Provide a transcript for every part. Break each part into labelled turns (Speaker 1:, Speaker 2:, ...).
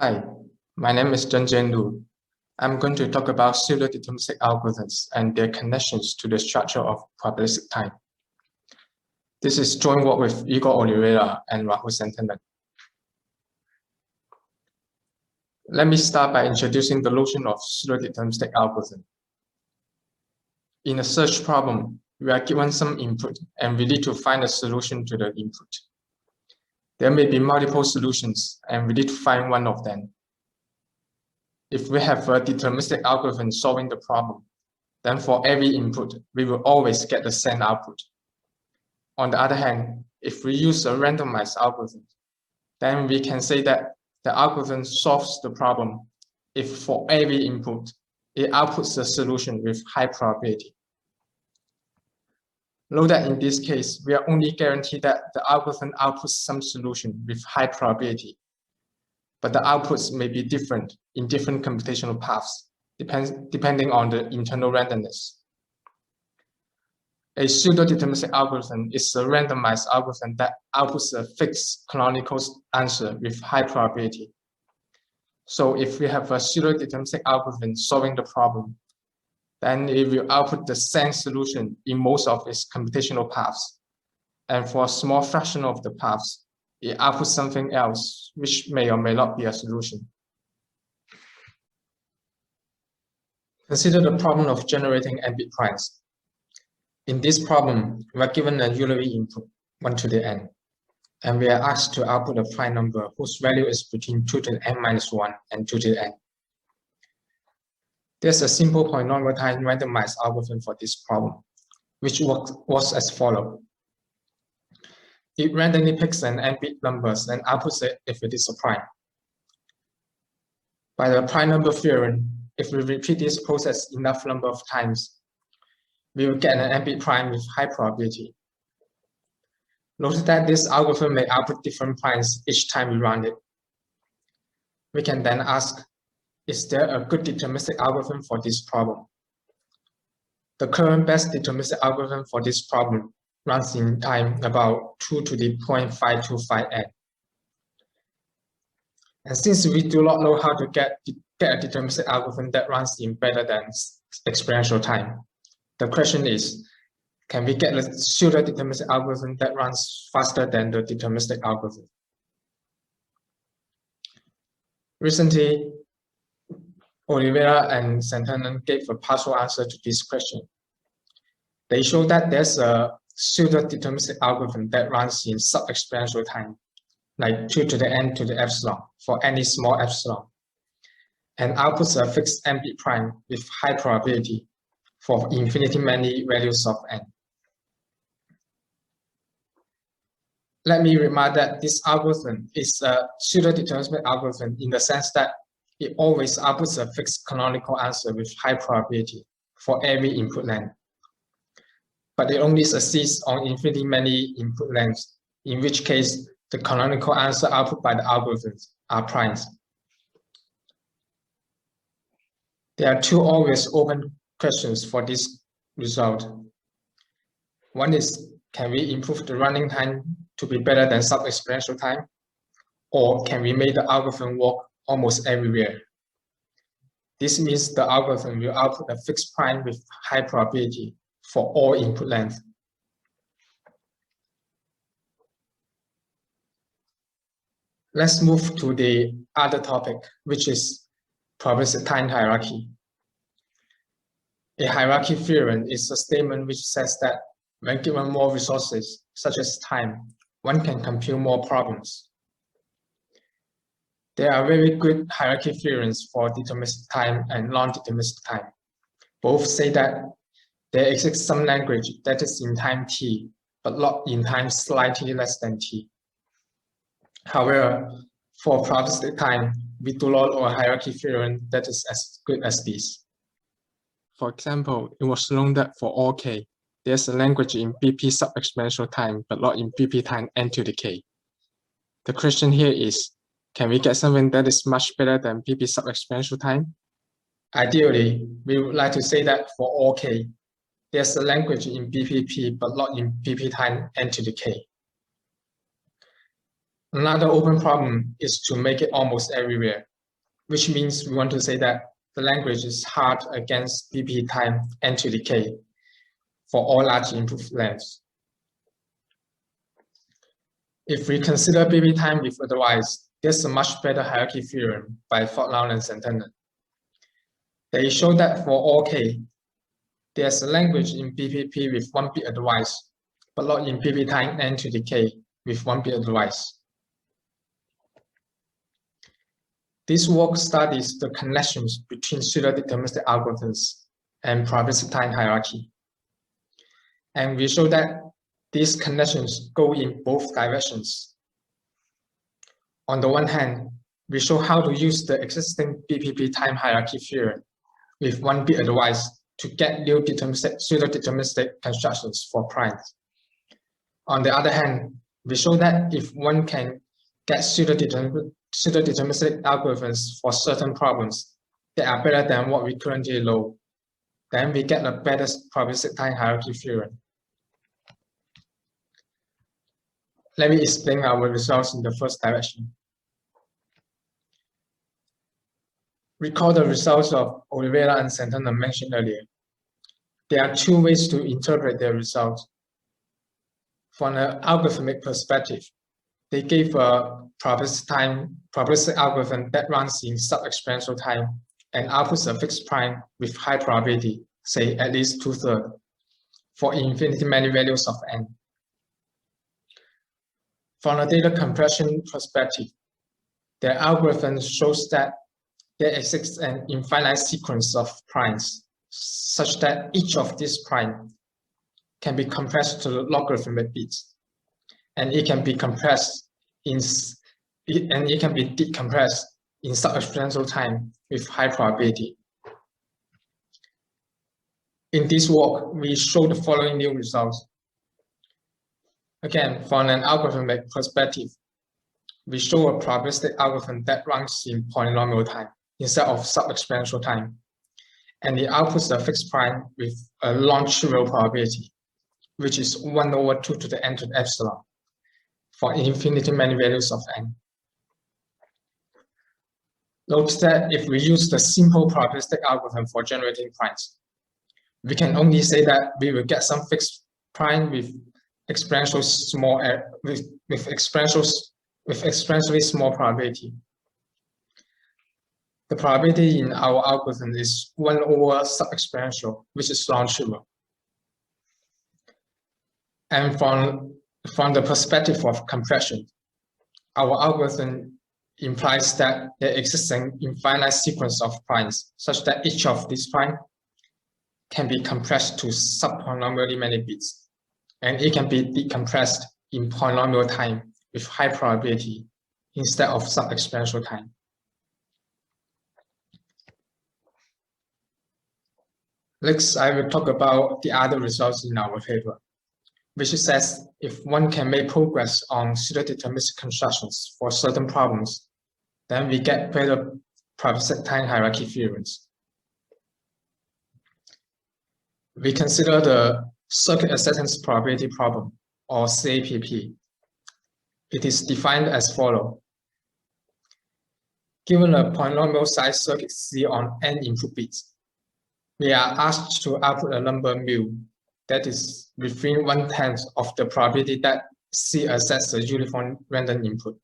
Speaker 1: Hi, my name is Zhenjian Lu. I'm going to talk about pseudodeterministic algorithms and their connections to the structure of probabilistic time. This is joint work with Igor Oliveira and Rahul Santanan. Let me start by introducing the notion of pseudodeterministic algorithm. In a search problem, we are given some input and we need to find a solution to the input. There may be multiple solutions and we need to find one of them. If we have a deterministic algorithm solving the problem, then for every input, we will always get the same output. On the other hand, if we use a randomized algorithm, then we can say that the algorithm solves the problem if for every input, it outputs a solution with high probability. Note that in this case, we are only guaranteed that the algorithm outputs some solution with high probability, but the outputs may be different in different computational paths, depending on the internal randomness. A pseudo-deterministic algorithm is a randomized algorithm that outputs a fixed canonical answer with high probability. So if we have a pseudo-deterministic algorithm solving the problem, then it will output the same solution in most of its computational paths. And for a small fraction of the paths, it outputs something else, which may or may not be a solution. Consider the problem of generating n-bit primes. In this problem, we are given a unary input, 1 to the n, and we are asked to output a prime number whose value is between 2 to the n minus 1 and 2 to the n. There's a simple polynomial time randomized algorithm for this problem, which works as follows. It randomly picks an n-bit numbers and outputs it if it is a prime. By the prime number theorem, if we repeat this process enough number of times, we will get an n-bit prime with high probability. Notice that this algorithm may output different primes each time we run it. We can then ask, is there a good deterministic algorithm for this problem? The current best deterministic algorithm for this problem runs in time about 2 to the 0.525n. And since we do not know how to get a deterministic algorithm that runs in better than exponential time, the question is, can we get a pseudo-deterministic algorithm that runs faster than the deterministic algorithm? Recently, Oliveira and Santanan gave a partial answer to this question. They show that there's a pseudo-deterministic algorithm that runs in sub-exponential time, like 2 to the n to the epsilon for any small epsilon, and outputs a fixed n-bit prime with high probability for infinity many values of n. Let me remark that this algorithm is a pseudo-deterministic algorithm in the sense that it always outputs a fixed canonical answer with high probability for every input length. But it only succeeds on infinitely many input lengths, in which case the canonical answer output by the algorithms are primes. There are two always open questions for this result. One is, can we improve the running time to be better than sub-exponential time? Or can we make the algorithm work almost everywhere? This means the algorithm will output a fixed prime with high probability for all input lengths. Let's move to the other topic, which is probabilistic time hierarchy. A hierarchy theorem is a statement which says that when given more resources, such as time, one can compute more problems. There are very good hierarchy theorems for deterministic time and non-deterministic time. Both say that there exists some language that is in time t, but not in time slightly less than t. However, for probabilistic time, we do not know a hierarchy theorem that is as good as this. For example, it was known that for all k, there's a language in BP sub-exponential time, but not in BP time n to the k. The question here is, can we get something that is much better than BP sub-exponential time? Ideally, we would like to say that for all k, there's a language in BPP, but not in BP time n to the k. Another open problem is to make it almost everywhere. which means we want to say that the language is hard against BP time n to the k for all large input lengths. If we consider BP time with otherwise, there's a much better hierarchy theorem by Fortnow and Santana. They show that for all k, there's a language in BPP with 1 bit otherwise, but not in BP time n to the k with 1 bit otherwise. This work studies the connections between pseudo-deterministic algorithms and probabilistic time hierarchy. And we show that these connections go in both directions. On the one hand, we show how to use the existing BPP time hierarchy theorem with 1 bit otherwise to get new pseudo-deterministic constructions for primes. On the other hand, we show that if one can get pseudo-deterministic algorithms for certain problems that are better than what we currently know, then we get a better probabilistic time hierarchy theorem. Let me explain our results in the first direction. Recall the results of Oliveira and Santana mentioned earlier. There are two ways to interpret their results. From an algorithmic perspective, they gave a probabilistic algorithm that runs in sub-exponential time and outputs a fixed prime with high probability, say at least 2/3, for infinity many values of n. From a data compression perspective, their algorithm shows that there exists an infinite sequence of primes, such that each of these primes can be compressed to logarithmic bits, and it can be decompressed in sub-exponential time with high probability. In this work, we show the following new results. Again, from an algorithmic perspective, we show a probabilistic algorithm that runs in polynomial time instead of sub-exponential time, and it outputs a fixed prime with a non-trivial probability, which is 1/2 to the n to the epsilon for infinity many values of n. Note that if we use the simple probabilistic algorithm for generating primes, we can only say that we will get some fixed prime with exponentially small probability. The probability in our algorithm is 1/, sub-exponential, which is non-trivial. And from the perspective of compression, our algorithm implies that there exists an infinite sequence of primes, such that each of these primes can be compressed to subpolynomially many bits, and it can be decompressed in polynomial time with high probability instead of sub-exponential time. Next, I will talk about the other results in our paper, which says if one can make progress on pseudo-deterministic constructions for certain problems, then we get better probabilistic time hierarchy theorems. We consider the circuit acceptance probability problem, or CAPP. It is defined as follows. Given a polynomial-sized circuit C on n input bits, we are asked to output a number mu that is within 1/10 of the probability that C accepts a uniform random input.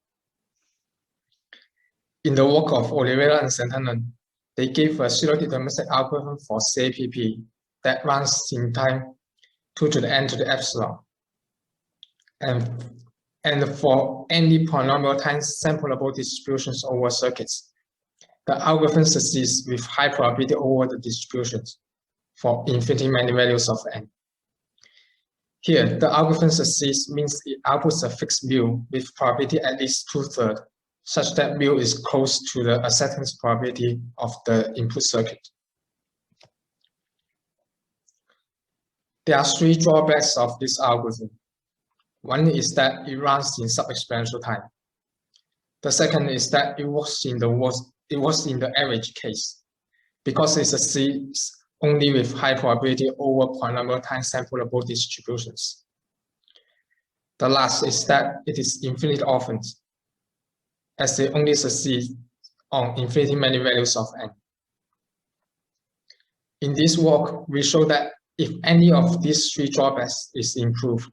Speaker 1: In the work of Oliveira and Santana, they gave a pseudo-deterministic algorithm for CAPP that runs in time 2 to the n to the epsilon. And for any polynomial time sampleable distributions over circuits, the algorithm succeeds with high probability over the distributions for infinity many values of n. Here, the algorithm succeeds means it outputs a fixed mu with probability at least 2/3, such that mu is close to the acceptance probability of the input circuit. There are 3 drawbacks of this algorithm. One is that it runs in sub-exponential time. The second is that it works in the average case, because it succeeds only with high probability over polynomial time sampleable distributions. The last is that it is infinite orphans, as it only succeeds on infinity many values of n. In this work, we show that if any of these three drawbacks is improved,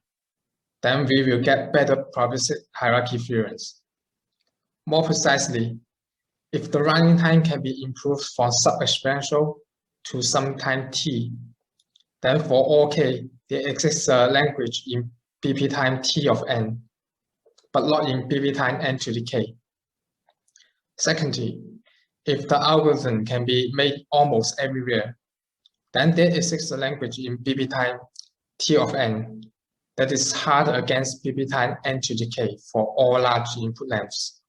Speaker 1: then we will get better probabilistic hierarchy theorems. More precisely, if the running time can be improved from sub-exponential to some time t, then for all k, there exists a language in pp time t of n, but not in pp time n to the k. Secondly, if the algorithm can be made almost everywhere, then there exists a language in pp time t of n that is hard against pp time n to the k for all large input lengths.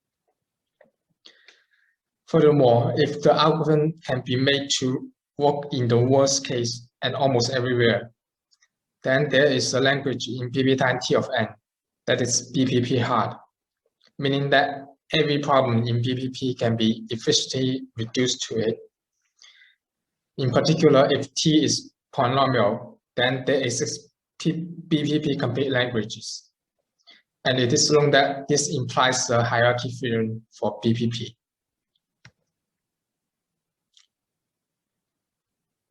Speaker 1: Furthermore, if the algorithm can be made to work in the worst case and almost everywhere, then there is a language in pp time t of n that is BPP hard, meaning that every problem in BPP can be efficiently reduced to it. In particular, if t is polynomial, then there exists BPP complete languages. And it is known that this implies a hierarchy theorem for BPP.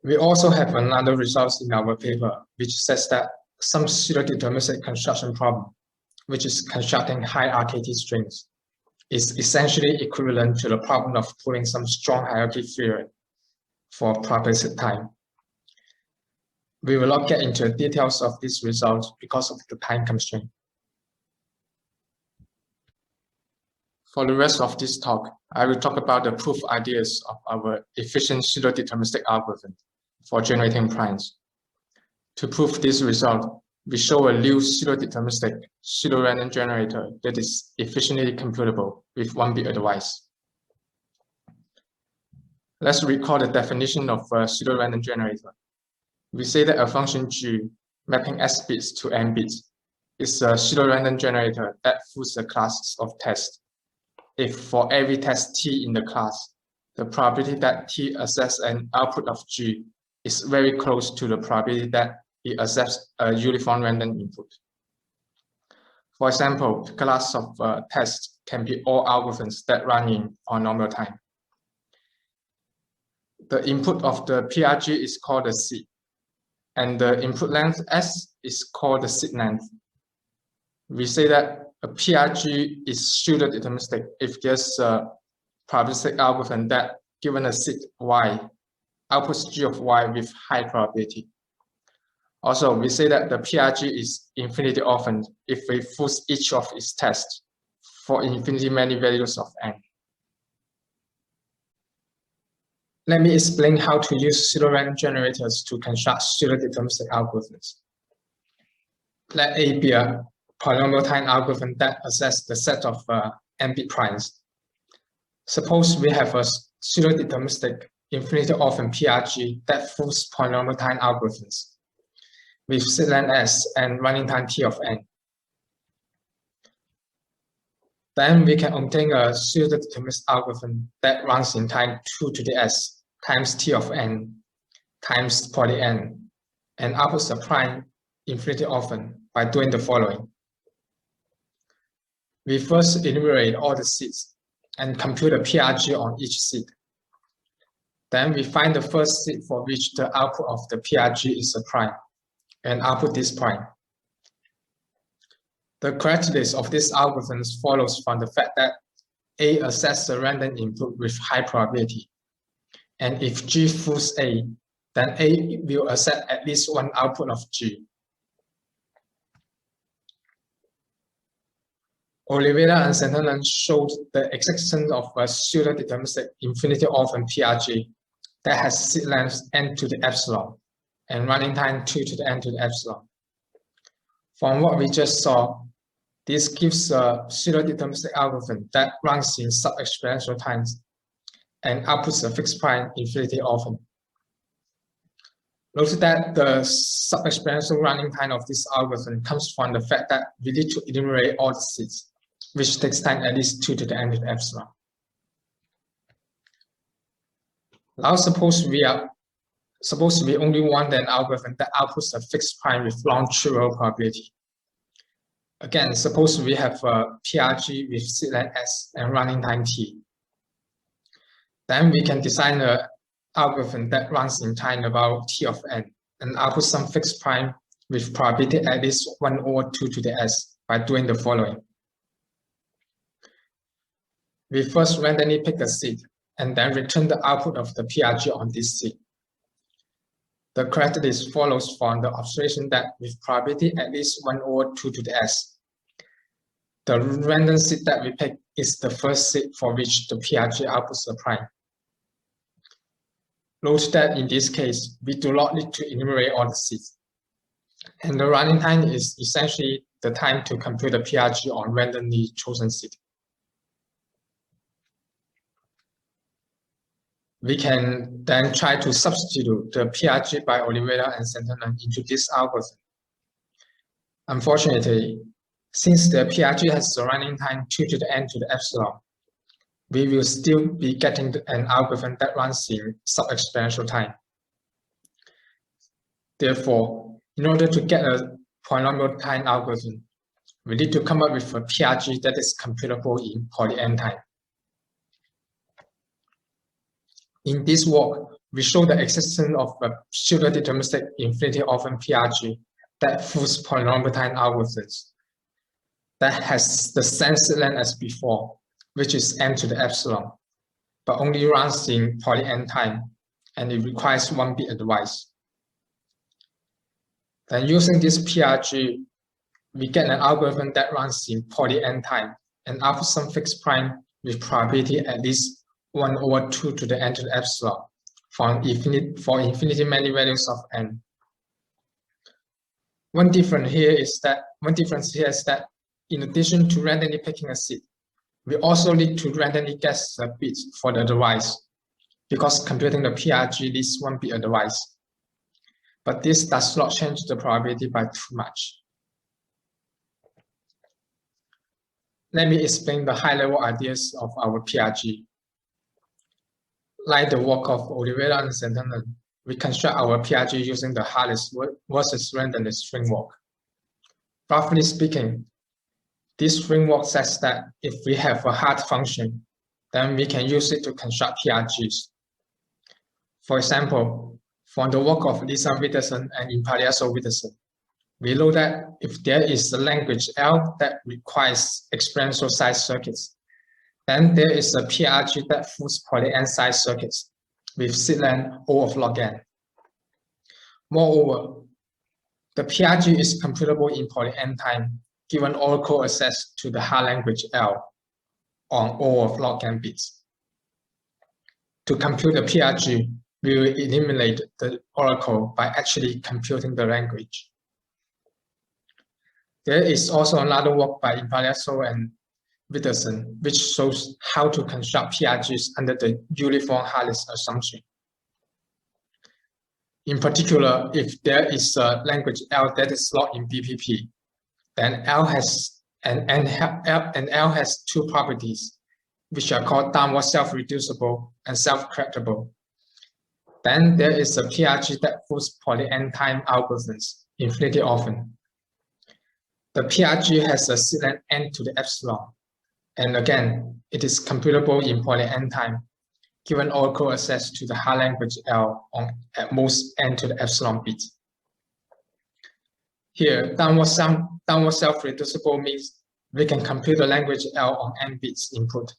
Speaker 1: We also have another result in our paper, which says that some pseudo-deterministic construction problem, which is constructing high RKT strings, is essentially equivalent to the problem of proving some strong hierarchy theorem for probabilistic time. We will not get into the details of this result because of the time constraint. For the rest of this talk, I will talk about the proof ideas of our efficient pseudo-deterministic algorithm for generating primes. To prove this result, we show a new pseudo-deterministic pseudo-random generator that is efficiently computable with 1-bit advice. Let's recall the definition of a pseudo-random generator. We say that a function g mapping s bits to n bits is a pseudo-random generator that fools a class of tests. If for every test t in the class, the probability that t accepts an output of g is very close to the probability that it accepts a uniform random input. For example, the class of tests can be all algorithms that run in polynomial time. The input of the PRG is called the seed, and the input length S is called the seed length. We say that a PRG is pseudo-deterministic if there's a probabilistic algorithm that, given a seed Y, outputs G of Y with high probability. Also, we say that the PRG is infinity orphaned if we fools each of its tests for infinity many values of n. Let me explain how to use pseudo-random generators to construct pseudo-deterministic algorithms. Let A be a polynomial time algorithm that assesses the set of n-bit primes. Suppose we have a pseudo-deterministic infinity orphan PRG that fools polynomial time algorithms with seed length S and running time t of n. Then we can obtain a pseudo-deterministic algorithm that runs in time 2 to the s times t of n times poly n and outputs a prime infinity orphan by doing the following. We first enumerate all the seeds and compute a PRG on each seed. Then we find the first seed for which the output of the PRG is a prime and output this prime. The characteristics of this algorithm follows from the fact that A accepts a random input with high probability. And if G fools A, then A will accept at least one output of G. Oliveira and Santana showed the existence of a pseudo-deterministic infinity orphan PRG that has seed length n to the epsilon and running time 2 to the n to the epsilon. From what we just saw, this gives a pseudo-deterministic algorithm that runs in sub-exponential times and outputs a fixed prime infinity orphan. Note that the sub-exponential running time of this algorithm comes from the fact that we need to enumerate all the seeds, which takes time at least 2 to the n to the epsilon. Now suppose we only want an algorithm that outputs a fixed prime with long trivial probability. Again, suppose we have a PRG with seed length S and running time t. Then we can design an algorithm that runs in time about t of n and output some fixed prime with probability at least 1 over 2 to the s by doing the following. We first randomly pick a seed and then return the output of the PRG on this seed. The correct list follows from the observation that with probability at least 1 over 2 to the s, the random seed that we pick is the first seed for which the PRG outputs a prime. Note that in this case, we do not need to enumerate all the seeds. And the running time is essentially the time to compute the PRG on randomly chosen seed. We can then try to substitute the PRG by Oliveira and Santana into this algorithm. Unfortunately, since the PRG has a running time 2 to the n to the epsilon, we will still be getting an algorithm that runs in sub-exponential time. Therefore, in order to get a polynomial time algorithm, we need to come up with a PRG that is computable in poly-n time. In this work, we show the existence of a pseudo-deterministic infinity-orphan PRG that fools polynomial time algorithms that has the same seed length as before, which is n to the epsilon, but only runs in poly-n time, and it requires 1 bit advice. Then using this PRG, we get an algorithm that runs in poly-n time and outputs some fixed prime with probability at least 1 over 2 to the n to the epsilon for infinity many values of n. One difference here is that in addition to randomly picking a seed, we also need to randomly guess the bits for the advice, because computing the PRG needs 1 bit advice. But this does not change the probability by too much. Let me explain the high-level ideas of our PRG. Like the work of Oliveira and Santana, we construct our PRG using the hardest versus randomness framework. Roughly speaking, this framework says that if we have a hard function, then we can use it to construct PRGs. For example, from the work of Lisa Witterson and Impariaso Witterson, we know that if there is a language L that requires exponential size circuits, then there is a PRG that fools poly-n size circuits with seed length O of log n. Moreover, the PRG is computable in poly-n time given oracle access to the hard language L on O of log n bits. To compute the PRG, we will eliminate the oracle by actually computing the language. There is also another work by Impariaso and Witterson, which shows how to construct PRGs under the uniform hardness assumption. In particular, if there is a language L that is locked in BPP, then L has two properties, which are called downward self-reducible and self-correctable. Then there is a PRG that fools poly-n time algorithms infinity often. The PRG has a seed length n to the epsilon, and again, it is computable in poly-n time, given oracle access to the hard language L on at most n to the epsilon bits. Here, downward self-reducible means we can compute the language L on n bits input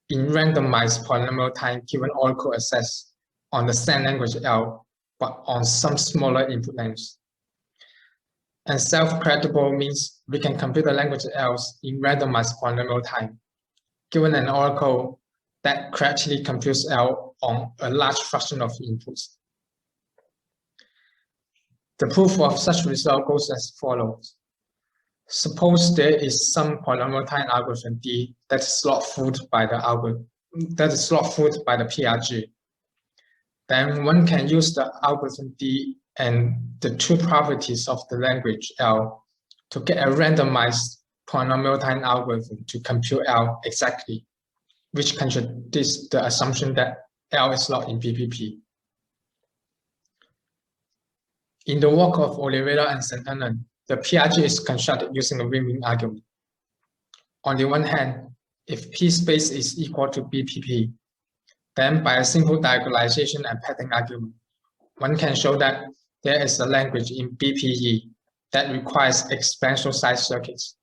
Speaker 1: in randomized polynomial time given oracle access on the same language L, but on some smaller input lengths. And self-correctable means we can compute the language L's in randomized polynomial time, given an oracle that correctly computes L on a large fraction of inputs. The proof of such result goes as follows. Suppose there is some polynomial time algorithm D that is not fooled by the PRG. Then one can use the algorithm D and the two properties of the language L to get a randomized polynomial time algorithm to compute L exactly, which contradicts the assumption that L is not in BPP. In the work of Oliveira and Santana, the PRG is constructed using a win-win argument. On the one hand, if P space is equal to BPP, Then by a simple diagonalization and padding argument, one can show that there is a language in BPE that requires exponential size circuits.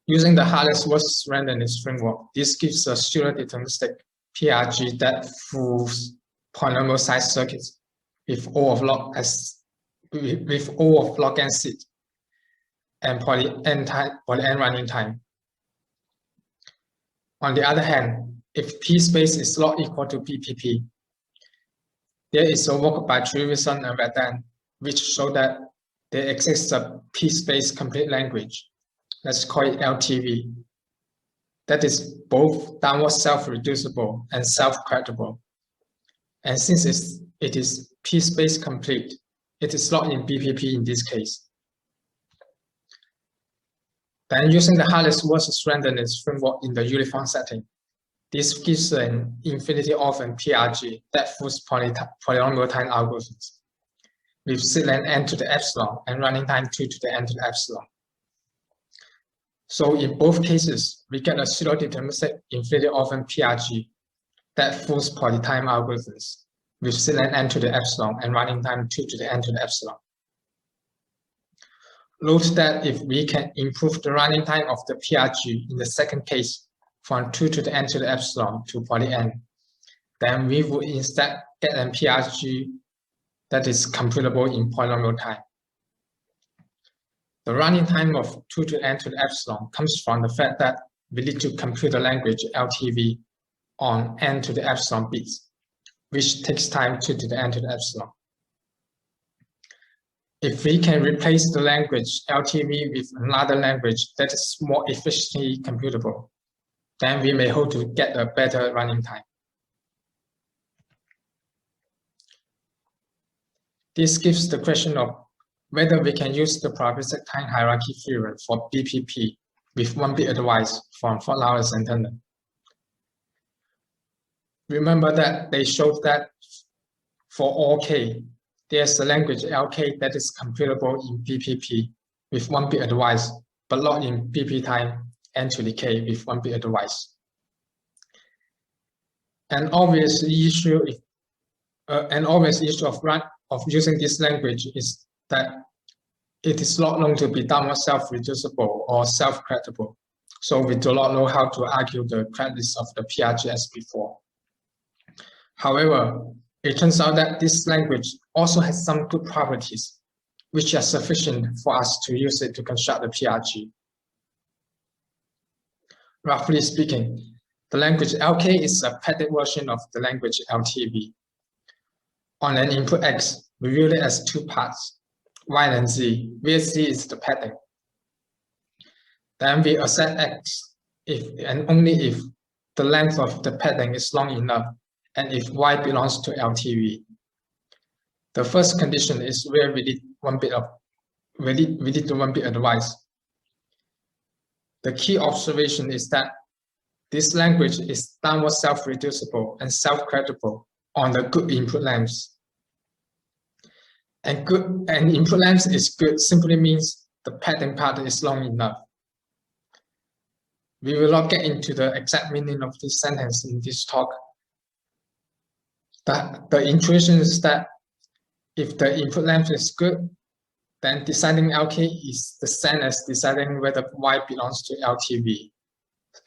Speaker 1: Using the Harless versus randomness framework, this gives a pseudodeterministic PRG that fools polynomial size circuits with O of log n seed and poly n running time. On the other hand, if P space is not equal to BPP, there is a work by Trevisan and Radan which show that there exists a P space complete language. Let's call it LTV. That is both downward self-reducible and self-correctable. And since it is P space complete, it is not in BPP in this case. Then using the Harless versus randomness framework in the uniform setting, this gives an infinity orphan PRG that fools polynomial time algorithms with seed length n to the epsilon and running time 2 to the n to the epsilon. So in both cases, we get a pseudo-deterministic infinity orphan PRG that fools polytime algorithms with seed length n to the epsilon and running time 2 to the n to the epsilon. Note that if we can improve the running time of the PRG in the second case from 2 to the n to the epsilon to poly n, then we would instead get an PRG that is computable in polynomial time. The running time of 2 to n to the epsilon comes from the fact that we need to compute the language LTV on n to the epsilon bits, which takes time 2 to the n to the epsilon. If we can replace the language LTV with another language that is more efficiently computable, then we may hope to get a better running time. This gives the question of whether we can use the probabilistic time hierarchy theorem for BPP with 1-bit advice from Fortlowers and Turner. Remember that they showed that for all k, there's a language LK that is computable in BPP with 1-bit advice, but not in BP time n to the k with 1-bit advice. An obvious issue of using this language is that it is not known to be downward self-reducible or self-correctable. So we do not know how to argue the correctness of the PRG as before. However, it turns out that this language also has some good properties, which are sufficient for us to use it to construct the PRG. Roughly speaking, the language LK is a padded version of the language LTV. On an input X, we view it as two parts, Y and Z, where Z is the padding. Then we accept X if and only if the length of the padding is long enough and if Y belongs to LTV. The first condition is where we need the 1-bit advice. The key observation is that this language is downward self-reducible and self-correctable on the good input lengths. And input length is good simply means the padding part is long enough. We will not get into the exact meaning of this sentence in this talk. The intuition is that if the input length is good, then deciding LK is the same as deciding whether Y belongs to LTV.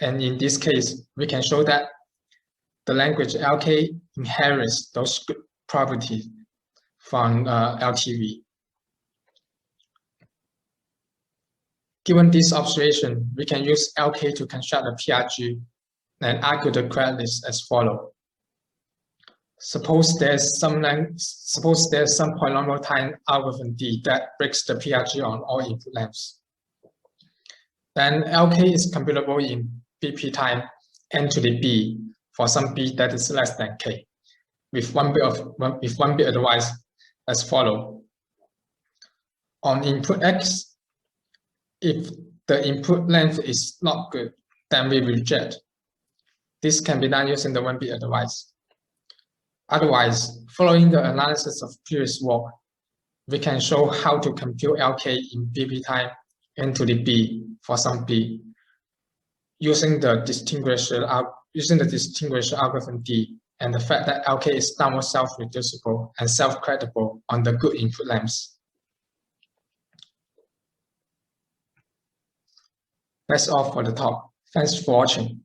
Speaker 1: And in this case, we can show that the language LK inherits those good properties from LTV. Given this observation, we can use LK to construct the PRG and argue the correctness as follows. Suppose there's some polynomial time algorithm D that breaks the PRG on all input lengths. Then LK is computable in BP time n to the b for some b that is less than k, with 1-bit advice as follows. On input X, if the input length is not good, then we reject. This can be done using the 1-bit advice. Otherwise, following the analysis of previous work, we can show how to compute LK in BP time n to the b for some b. using the distinguisher algorithm D, and the fact that LK is downward self-reducible and self-credible on the good input lengths. That's all for the talk. Thanks for watching.